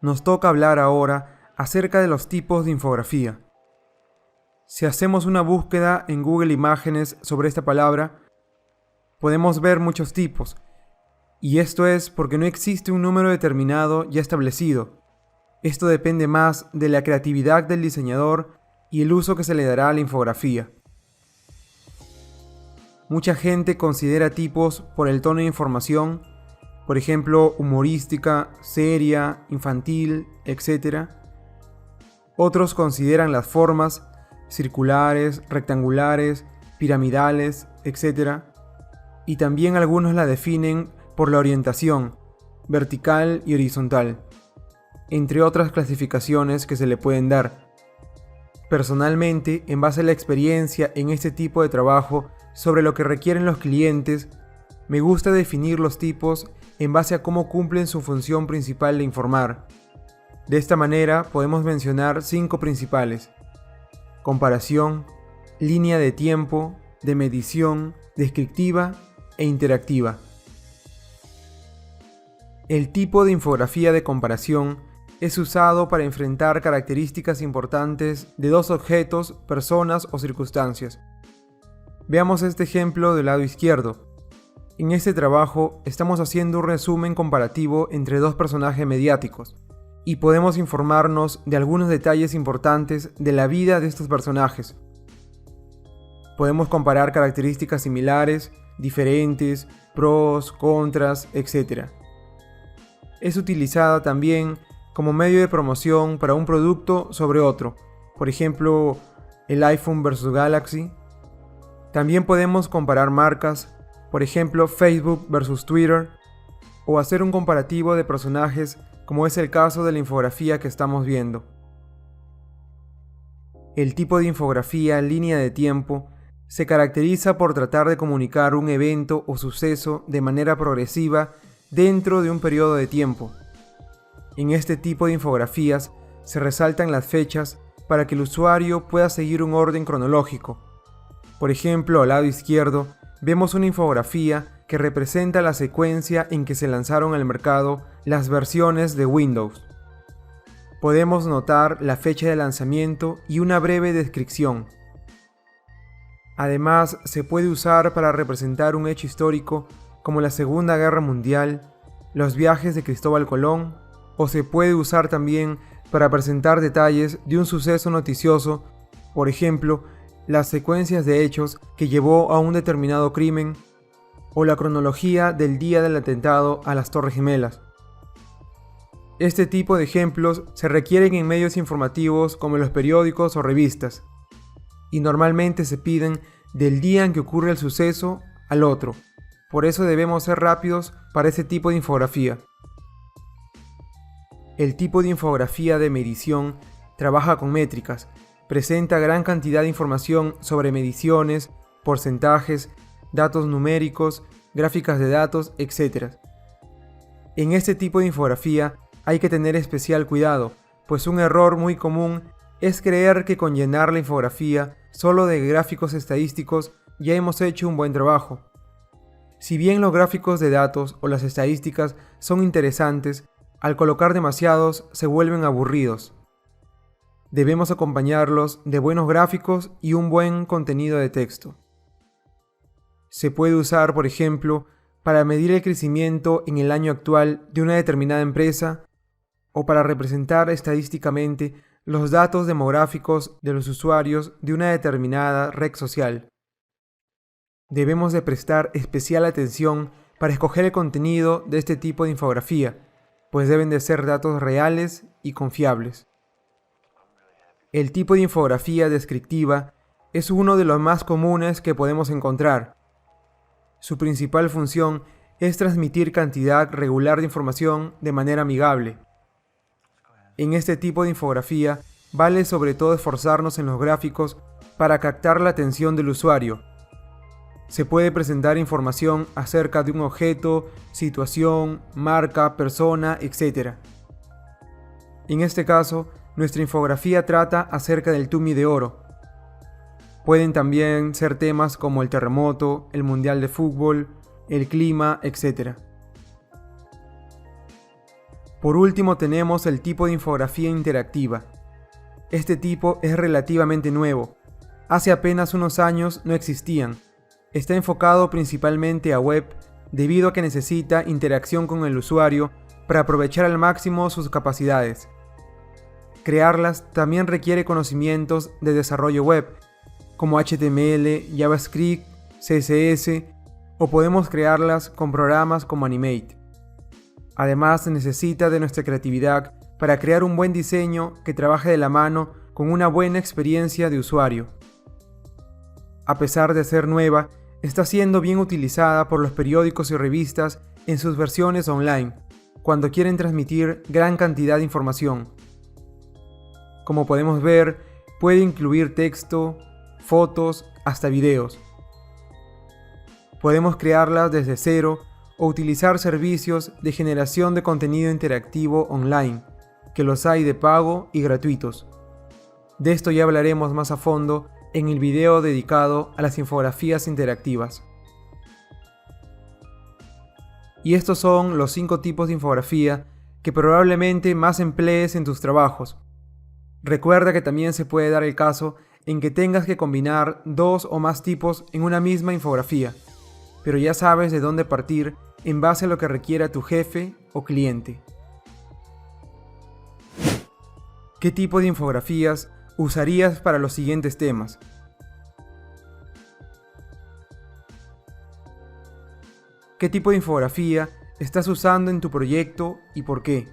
Nos toca hablar ahora acerca de los tipos de infografía. Si hacemos una búsqueda en Google Imágenes sobre esta palabra, podemos ver muchos tipos, y esto es porque no existe un número determinado ya establecido. Esto depende más de la creatividad del diseñador y el uso que se le dará a la infografía. Mucha gente considera tipos por el tono de información, por ejemplo, humorística, seria, infantil, etc. Otros consideran las formas, circulares, rectangulares, piramidales, etc. Y también algunos la definen por la orientación, vertical y horizontal, entre otras clasificaciones que se le pueden dar. Personalmente, en base a la experiencia en este tipo de trabajo sobre lo que requieren los clientes, me gusta definir los tipos en base a cómo cumplen su función principal de informar. De esta manera podemos mencionar 5 principales: comparación, línea de tiempo, de medición, descriptiva e interactiva. El tipo de infografía de comparación es usado para enfrentar características importantes de dos objetos, personas o circunstancias. Veamos este ejemplo del lado izquierdo. En este trabajo estamos haciendo un resumen comparativo entre dos personajes mediáticos y podemos informarnos de algunos detalles importantes de la vida de estos personajes. Podemos comparar características similares, diferentes, pros, contras, etc. Es utilizada también como medio de promoción para un producto sobre otro, por ejemplo, el iPhone versus Galaxy. También podemos comparar marcas, por ejemplo, Facebook versus Twitter, o hacer un comparativo de personajes, como es el caso de la infografía que estamos viendo. El tipo de infografía en línea de tiempo se caracteriza por tratar de comunicar un evento o suceso de manera progresiva dentro de un periodo de tiempo. En este tipo de infografías se resaltan las fechas para que el usuario pueda seguir un orden cronológico. Por ejemplo, al lado izquierdo vemos una infografía que representa la secuencia en que se lanzaron al mercado las versiones de Windows. Podemos notar la fecha de lanzamiento y una breve descripción. Además, se puede usar para representar un hecho histórico como la Segunda Guerra Mundial, los viajes de Cristóbal Colón, o se puede usar también para presentar detalles de un suceso noticioso, por ejemplo, las secuencias de hechos que llevó a un determinado crimen, o la cronología del día del atentado a las Torres Gemelas. Este tipo de ejemplos se requieren en medios informativos como los periódicos o revistas, y normalmente se piden del día en que ocurre el suceso al otro. Por eso debemos ser rápidos para este tipo de infografía. El tipo de infografía de medición trabaja con métricas, presenta gran cantidad de información sobre mediciones, porcentajes, datos numéricos, gráficas de datos, etc. En este tipo de infografía hay que tener especial cuidado, pues un error muy común es creer que con llenar la infografía solo de gráficos estadísticos ya hemos hecho un buen trabajo. Si bien los gráficos de datos o las estadísticas son interesantes, al colocar demasiados se vuelven aburridos. Debemos acompañarlos de buenos gráficos y un buen contenido de texto. Se puede usar, por ejemplo, para medir el crecimiento en el año actual de una determinada empresa o para representar estadísticamente los datos demográficos de los usuarios de una determinada red social. Debemos de prestar especial atención para escoger el contenido de este tipo de infografía, pues deben de ser datos reales y confiables. El tipo de infografía descriptiva es uno de los más comunes que podemos encontrar. Su principal función es transmitir cantidad regular de información de manera amigable. En este tipo de infografía vale sobre todo esforzarnos en los gráficos para captar la atención del usuario. Se puede presentar información acerca de un objeto, situación, marca, persona, etc. En este caso, nuestra infografía trata acerca del Tumi de oro. Pueden también ser temas como el terremoto, el mundial de fútbol, el clima, etc. Por último tenemos el tipo de infografía interactiva. Este tipo es relativamente nuevo. Hace apenas unos años no existían. Está enfocado principalmente a web debido a que necesita interacción con el usuario para aprovechar al máximo sus capacidades. Crearlas también requiere conocimientos de desarrollo web, como HTML, JavaScript, CSS, o podemos crearlas con programas como Animate. Además, se necesita de nuestra creatividad para crear un buen diseño que trabaje de la mano con una buena experiencia de usuario. A pesar de ser nueva, está siendo bien utilizada por los periódicos y revistas en sus versiones online, cuando quieren transmitir gran cantidad de información. Como podemos ver, puede incluir texto, fotos, hasta videos. Podemos crearlas desde cero o utilizar servicios de generación de contenido interactivo online, que los hay de pago y gratuitos. De esto ya hablaremos más a fondo en el video dedicado a las infografías interactivas. Y estos son los 5 tipos de infografía que probablemente más emplees en tus trabajos. Recuerda que también se puede dar el caso en que tengas que combinar 2 o más tipos en una misma infografía, pero ya sabes de dónde partir en base a lo que requiera tu jefe o cliente. ¿Qué tipo de infografías usarías para los siguientes temas? ¿Qué tipo de infografía estás usando en tu proyecto y por qué?